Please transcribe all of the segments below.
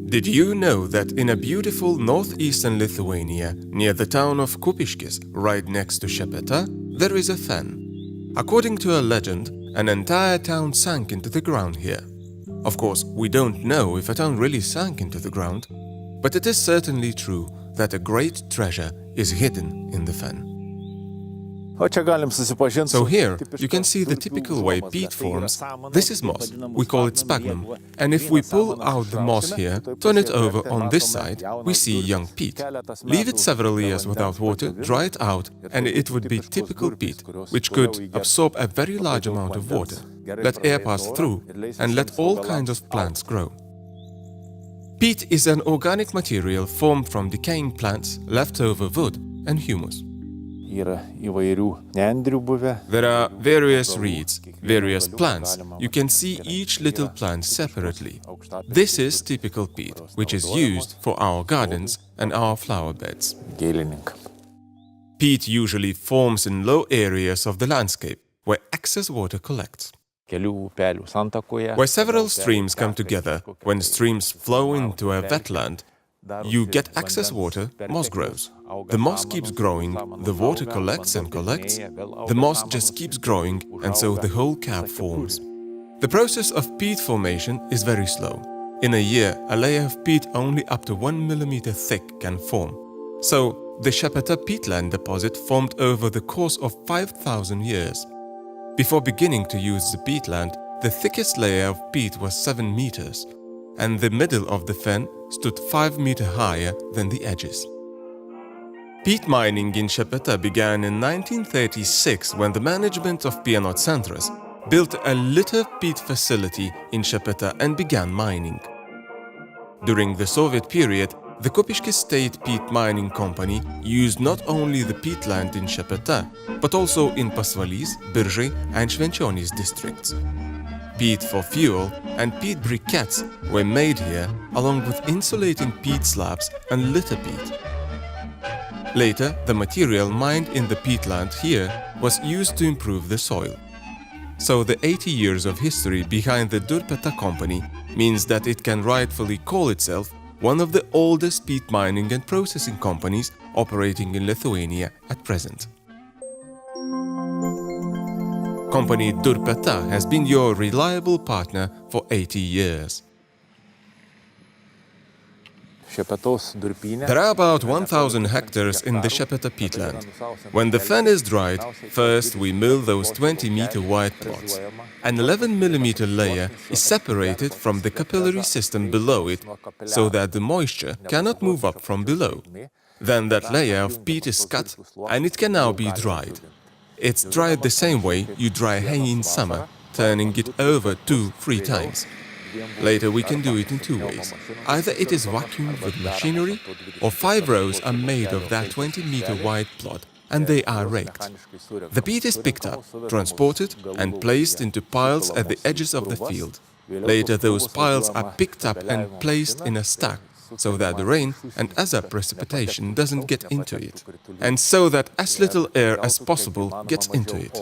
Did you know that in a beautiful northeastern Lithuania, near the town of Kupiškis, right next to Šepeta, there is a fen? According to a legend, an entire town sank into the ground here. Of course, we don't know if a town really sank into the ground, but it is certainly true that a great treasure is hidden in the fen. So here, you can see the typical way peat forms. This is moss. We call it sphagnum. And if we pull out the moss here, turn it over on this side, we see young peat. Leave it several years without water, dry it out, and it would be typical peat, which could absorb a very large amount of water, let air pass through, and let all kinds of plants grow. Peat is an organic material formed from decaying plants, leftover wood, and humus. There are various reeds, various plants. You can see each little plant separately. This is typical peat, which is used for our gardens and our flower beds. Peat usually forms in low areas of the landscape, where excess water collects. Where several streams come together, when streams flow into a wetland, you get excess water, moss grows. The moss keeps growing, the water collects and collects, the moss just keeps growing, and so the whole cap forms. The process of peat formation is very slow. In a year, a layer of peat only up to 1 millimeter thick can form. So, the Šepeta peatland deposit formed over the course of 5,000 years. Before beginning to use the peatland, the thickest layer of peat was 7 meters, and the middle of the fen stood 5 meters higher than the edges. Peat mining in Šepeta began in 1936 when the management of Pieno built a litter peat facility in Šepeta and began mining. During the Soviet period, the Kupiškis State Peat Mining Company used not only the peatland in Šepeta, but also in Pasvalys, Biržai and Švenčionys districts. Peat for fuel and peat briquettes were made here, along with insulating peat slabs and litter peat. Later, the material mined in the peatland here was used to improve the soil. So the 80 years of history behind the Durpeta company means that it can rightfully call itself one of the oldest peat mining and processing companies operating in Lithuania at present. Company Durpeta has been your reliable partner for 80 years. There are about 1,000 hectares in the Šepeta peatland. When the fen is dried, first we mill those 20-meter wide plots. An 11-millimeter layer is separated from the capillary system below it, so that the moisture cannot move up from below. Then that layer of peat is cut, and it can now be dried. It's dried the same way you dry hay in summer, turning it over 2-3 times. Later we can do it in 2 ways. Either it is vacuumed with machinery, or 5 rows are made of that 20-meter wide plot, and they are raked. The peat is picked up, transported, and placed into piles at the edges of the field. Later those piles are picked up and placed in a stack, so that the rain and other precipitation doesn't get into it, and so that as little air as possible gets into it.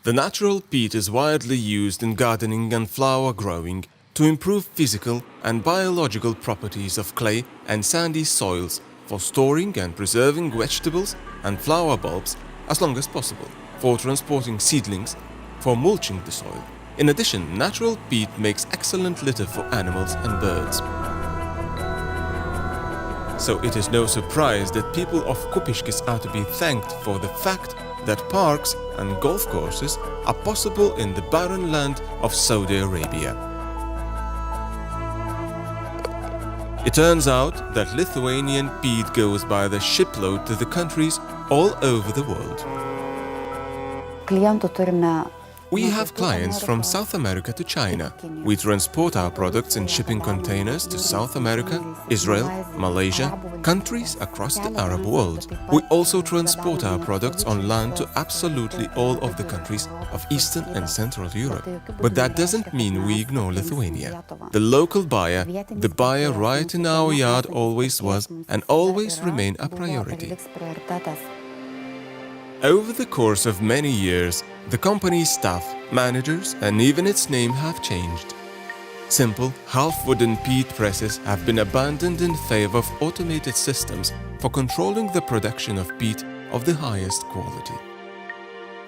The natural peat is widely used in gardening and flower growing to improve physical and biological properties of clay and sandy soils for storing and preserving vegetables and flower bulbs as long as possible, for transporting seedlings, for mulching the soil. In addition, natural peat makes excellent litter for animals and birds. So it is no surprise that people of Kupiškis are to be thanked for the fact that parks and golf courses are possible in the barren land of Saudi Arabia. It turns out that Lithuanian peat goes by the shipload to the countries all over the world. We have clients from South America to China. We transport our products in shipping containers to South America, Israel, Malaysia, countries across the Arab world. We also transport our products on land to absolutely all of the countries of Eastern and Central Europe. But that doesn't mean we ignore Lithuania. The local buyer, the buyer right in our yard, always was and always remain a priority. Over the course of many years, the company's staff, managers, and even its name have changed. Simple, half-wooden peat presses have been abandoned in favor of automated systems for controlling the production of peat of the highest quality.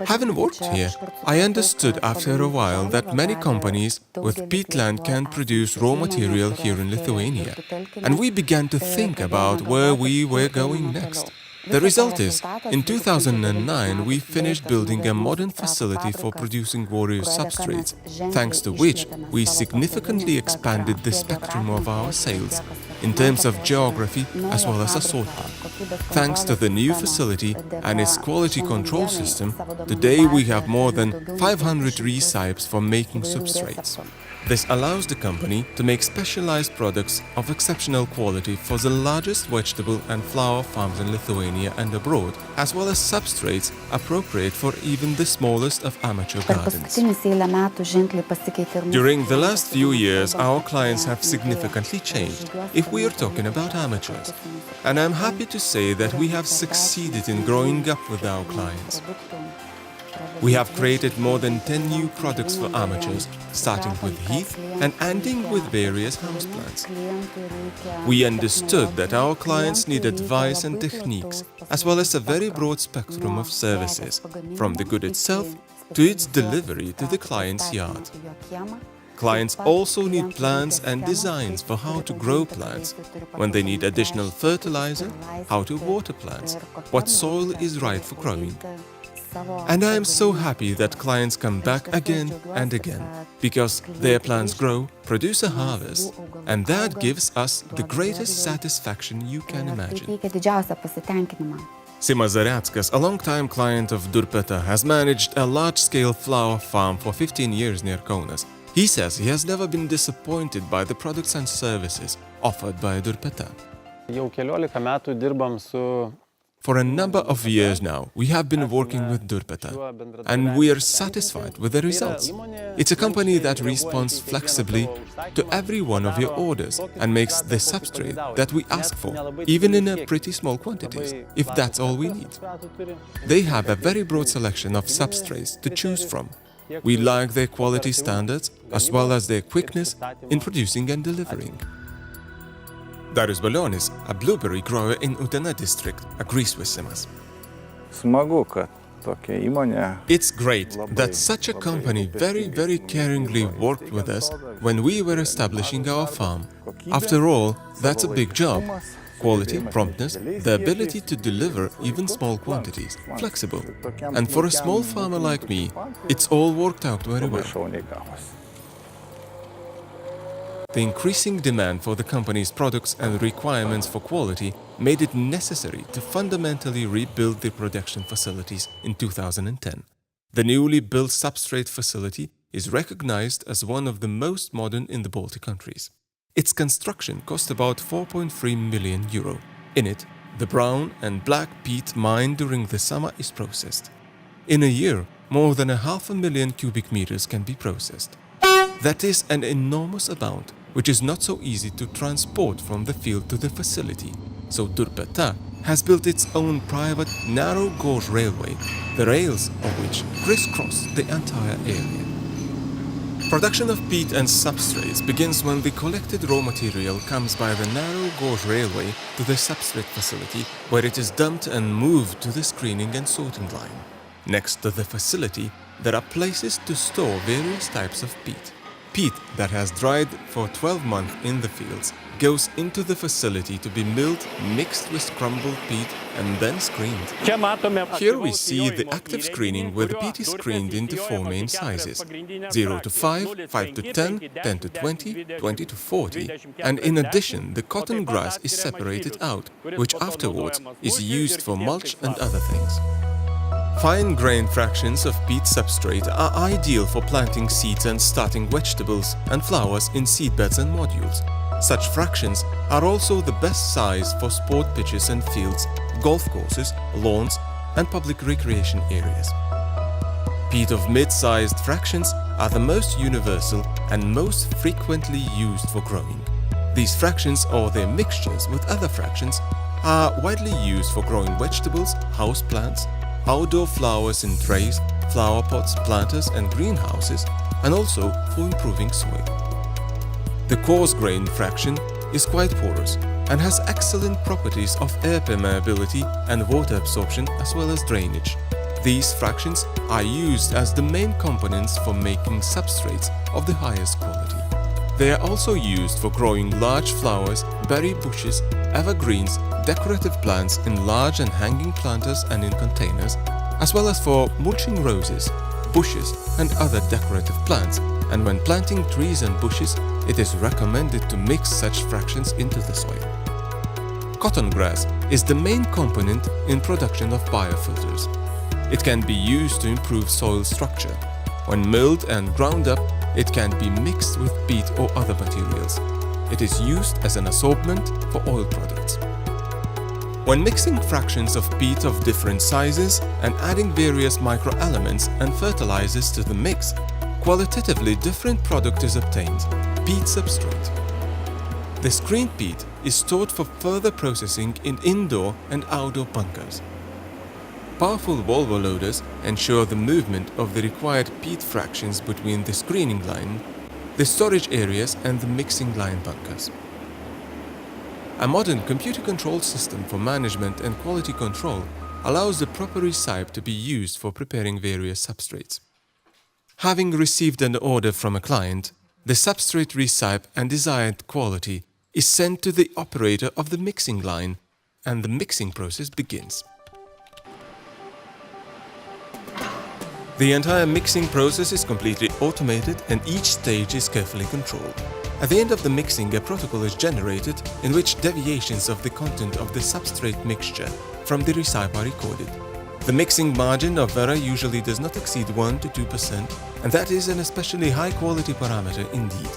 Having worked here, I understood after a while that many companies with peatland can produce raw material here in Lithuania, and we began to think about where we were going next. The result is, in 2009 we finished building a modern facility for producing various substrates, thanks to which we significantly expanded the spectrum of our sales, in terms of geography as well as assortment. Thanks to the new facility and its quality control system, today we have more than 500 recipes for making substrates. This allows the company to make specialized products of exceptional quality for the largest vegetable and flower farms in Lithuania and abroad, as well as substrates appropriate for even the smallest of amateur gardens. During the last few years, our clients have significantly changed, if we are talking about amateurs. And I'm happy to say that we have succeeded in growing up with our clients. We have created more than 10 new products for amateurs, starting with heath and ending with various houseplants. We understood that our clients need advice and techniques, as well as a very broad spectrum of services, from the good itself to its delivery to the client's yard. Clients also need plans and designs for how to grow plants, when they need additional fertilizer, how to water plants, what soil is right for growing. And I am so happy that clients come back again and again, because their plants grow, produce a harvest, and that gives us the greatest satisfaction you can imagine. Simas Zaretskas, a long-time client of Durpeta, has managed a large-scale flower farm for 15 years near Kaunas. He says he has never been disappointed by the products and services offered by Durpeta. For a number of years now, we have been working with Durpeta, and we are satisfied with the results. It's a company that responds flexibly to every one of your orders and makes the substrate that we ask for, even in a pretty small quantities, if that's all we need. They have a very broad selection of substrates to choose from. We like their quality standards as well as their quickness in producing and delivering. Darius Balionis, a blueberry grower in Utena district, agrees with Simas. It's great that such a company very caringly worked with us when we were establishing our farm. After all, that's a big job. Quality, promptness, the ability to deliver even small quantities, flexible. And for a small farmer like me, it's all worked out very well. The increasing demand for the company's products and requirements for quality made it necessary to fundamentally rebuild the production facilities in 2010. The newly built substrate facility is recognized as one of the most modern in the Baltic countries. Its construction cost about 4.3 million euro. In it, the brown and black peat mined during the summer is processed. In a year, more than 500,000 cubic meters can be processed. That is an enormous amount, which is not so easy to transport from the field to the facility. So Durpeta has built its own private narrow gauge railway, the rails of which crisscross the entire area. Production of peat and substrates begins when the collected raw material comes by the narrow gauge railway to the substrate facility, where it is dumped and moved to the screening and sorting line. Next to the facility, there are places to store various types of peat. Peat that has dried for 12 months in the fields goes into the facility to be milled, mixed with crumbled peat and then screened. Here we see the active screening, where the peat is screened into 4 main sizes: 0 to 5, 5 to 10, 10 to 20, 20 to 40, and in addition the cotton grass is separated out, which afterwards is used for mulch and other things. Fine-grained fractions of peat substrate are ideal for planting seeds and starting vegetables and flowers in seedbeds and modules. Such fractions are also the best size for sport pitches and fields, golf courses, lawns, and public recreation areas. Peat of mid-sized fractions are the most universal and most frequently used for growing. These fractions, or their mixtures with other fractions, are widely used for growing vegetables, house plants, outdoor flowers in trays, flower pots, planters and greenhouses, and also for improving soil. The coarse-grained fraction is quite porous and has excellent properties of air permeability and water absorption as well as drainage. These fractions are used as the main components for making substrates of the highest quality. They are also used for growing large flowers, berry bushes, evergreens, decorative plants in large and hanging planters and in containers, as well as for mulching roses, bushes and other decorative plants. And when planting trees and bushes, it is recommended to mix such fractions into the soil. Cotton grass is the main component in production of biofilters. It can be used to improve soil structure. When milled and ground up, it can be mixed with peat or other materials. It is used as an assortment for oil products. When mixing fractions of peat of different sizes and adding various microelements and fertilizers to the mix, qualitatively different product is obtained, peat substrate. The screened peat is stored for further processing in indoor and outdoor bunkers. Powerful Volvo loaders ensure the movement of the required peat fractions between the screening line, the storage areas and the mixing line bunkers. A modern computer-controlled system for management and quality control allows the proper recipe to be used for preparing various substrates. Having received an order from a client, the substrate recipe and desired quality is sent to the operator of the mixing line, and the mixing process begins. The entire mixing process is completely automated and each stage is carefully controlled. At the end of the mixing, a protocol is generated in which deviations of the content of the substrate mixture from the recipe are recorded. The mixing margin of error usually does not exceed 1 to 2%, and that is an especially high-quality parameter indeed.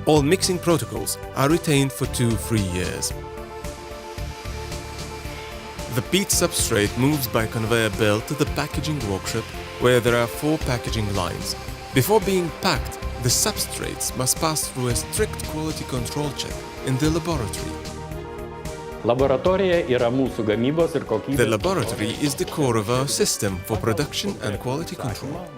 All mixing protocols are retained for 2-3 years. The peat substrate moves by conveyor belt to the packaging workshop, where there are 4 packaging lines. Before being packed, the substrates must pass through a strict quality control check in the laboratory. The laboratory is the core of our system for production and quality control.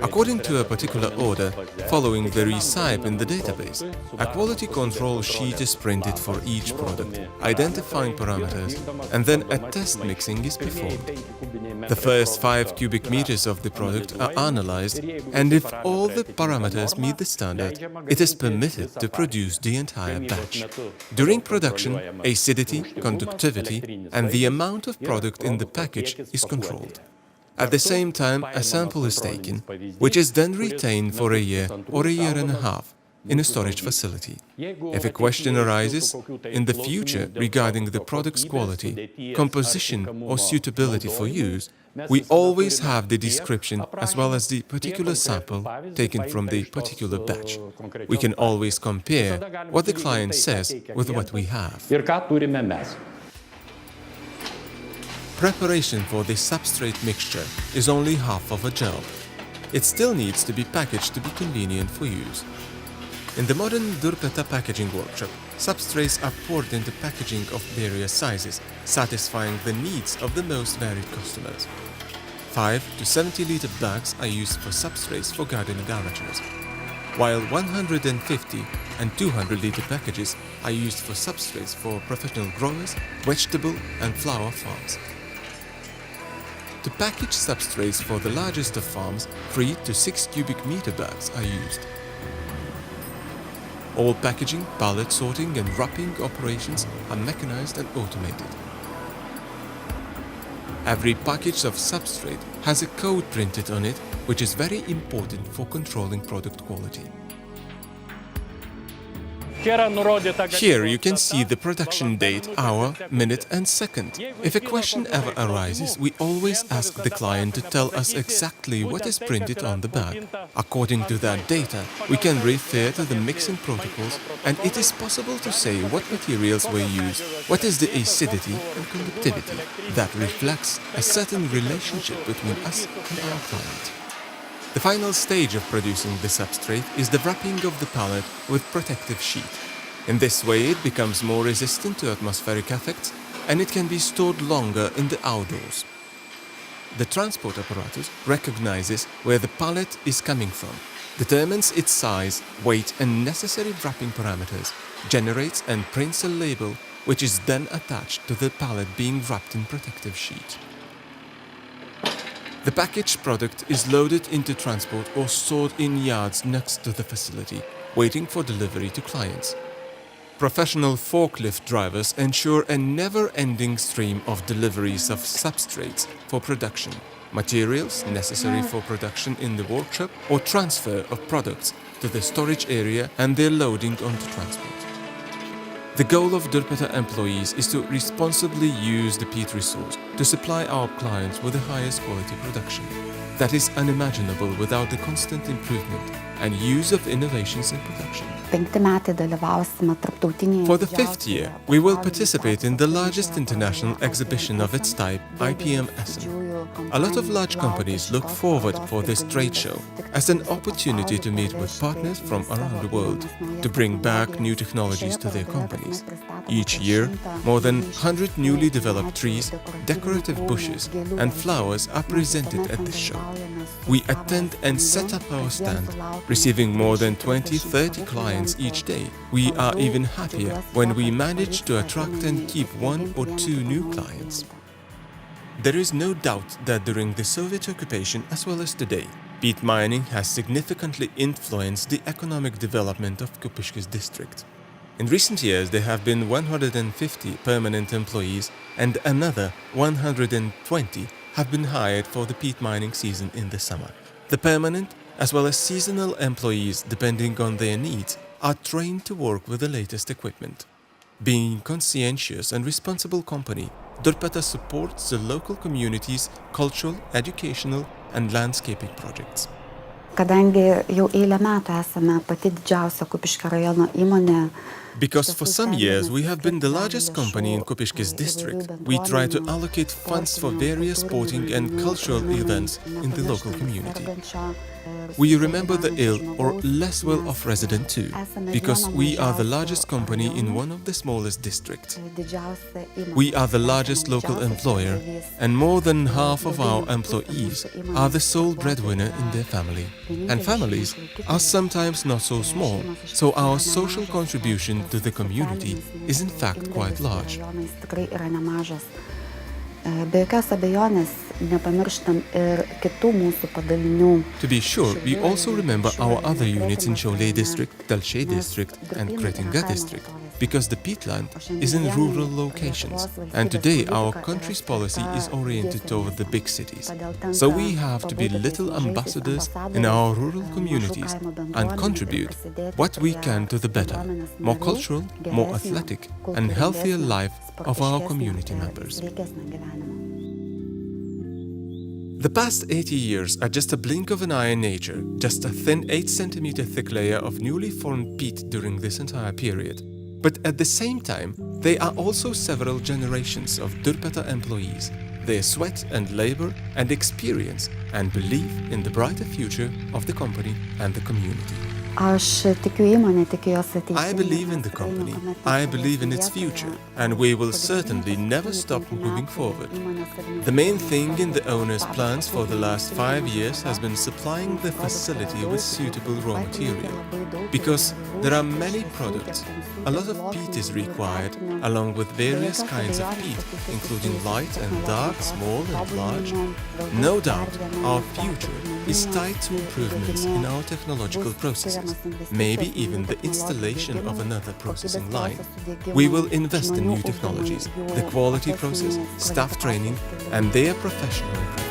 According to a particular order, following the recipe in the database, a quality control sheet is printed for each product, identifying parameters, and then a test mixing is performed. The first 5 cubic meters of the product are analyzed, and if all the parameters meet the standard, it is permitted to produce the entire batch. During production, acidity, conductivity, and the amount of product in the package is controlled. At the same time, a sample is taken, which is then retained for a year or a year and a half in a storage facility. If a question arises in the future regarding the product's quality, composition or suitability for use, we always have the description as well as the particular sample taken from the particular batch. We can always compare what the client says with what we have. Preparation for the substrate mixture is only half of a job. It still needs to be packaged to be convenient for use. In the modern Durpeta packaging workshop, substrates are poured into packaging of various sizes, satisfying the needs of the most varied customers. 5 to 70-liter bags are used for substrates for garden garages, while 150 and 200-liter packages are used for substrates for professional growers, vegetable and flower farms. To package substrates for the largest of farms, 3 to 6 cubic meter bags are used. All packaging, pallet sorting and wrapping operations are mechanized and automated. Every package of substrate has a code printed on it, which is very important for controlling product quality. Here you can see the production date, hour, minute and second. If a question ever arises, we always ask the client to tell us exactly what is printed on the bag. According to that data, we can refer to the mixing protocols, and it is possible to say what materials were used, what is the acidity and conductivity. That reflects a certain relationship between us and our client. The final stage of producing the substrate is the wrapping of the pallet with protective sheet. In this way, it becomes more resistant to atmospheric effects and it can be stored longer in the outdoors. The transport apparatus recognizes where the pallet is coming from. determines its size, weight and necessary wrapping parameters, generates and prints a label which is then attached to the pallet being wrapped in protective sheet. The packaged product is loaded into transport or stored in yards next to the facility, waiting for delivery to clients. Professional forklift drivers ensure a never-ending stream of deliveries of substrates for production, materials necessary for production in the workshop, or transfer of products to the storage area and their loading onto transport. The goal of Durpeta employees is to responsibly use the peat resource to supply our clients with the highest quality production. That is unimaginable without the constant improvement and use of innovations in production. For the 5th year, we will participate in the largest international exhibition of its type, IPM Essen. A lot of large companies look forward for this trade show as an opportunity to meet with partners from around the world to bring back new technologies to their companies. Each year, more than 100 newly developed trees, decorative bushes and flowers are presented at this show. We attend and set up our stand, receiving more than 20-30 clients each day. We are even happier when we manage to attract and keep 1 or 2 new clients. There is no doubt that during the Soviet occupation as well as today, peat mining has significantly influenced the economic development of Kupiškis district. In recent years, there have been 150 permanent employees and another 120 have been hired for the peat mining season in the summer. The permanent as well as seasonal employees, depending on their needs, are trained to work with the latest equipment. Being conscientious and responsible company, Durpeta supports the local community's cultural, educational and landscaping projects. Because for some years we have been the largest company in Kupiškis district, we try to allocate funds for various sporting and cultural events in the local community. We remember the ill or less well-off resident too, because we are the largest company in one of the smallest districts. We are the largest local employer, and more than half of our employees are the sole breadwinner in their family. And families are sometimes not so small, so our social contribution to the community is in fact quite large. To be sure, we also remember our other units in Šiauliai district, Telšiai district and Kretinga district, because the peatland is in rural locations, and today our country's policy is oriented toward the big cities. So we have to be little ambassadors in our rural communities and contribute what we can to the better, more cultural, more athletic and healthier life of our community members. The past 80 years are just a blink of an eye in nature, just a thin 8 cm thick layer of newly formed peat during this entire period. But at the same time, they are also several generations of Durpeta employees, their sweat and labor and experience and belief in the brighter future of the company and the community. I believe in the company, I believe in its future, and we will certainly never stop moving forward. The main thing in the owner's plans for the last 5 years has been supplying the facility with suitable raw material. Because there are many products, a lot of peat is required, along with various kinds of peat, including light and dark, small and large. No doubt, our future is tied to improvements in our technological processes, maybe even the installation of another processing line. We will invest in new technologies, the quality process, staff training and their professional improvement.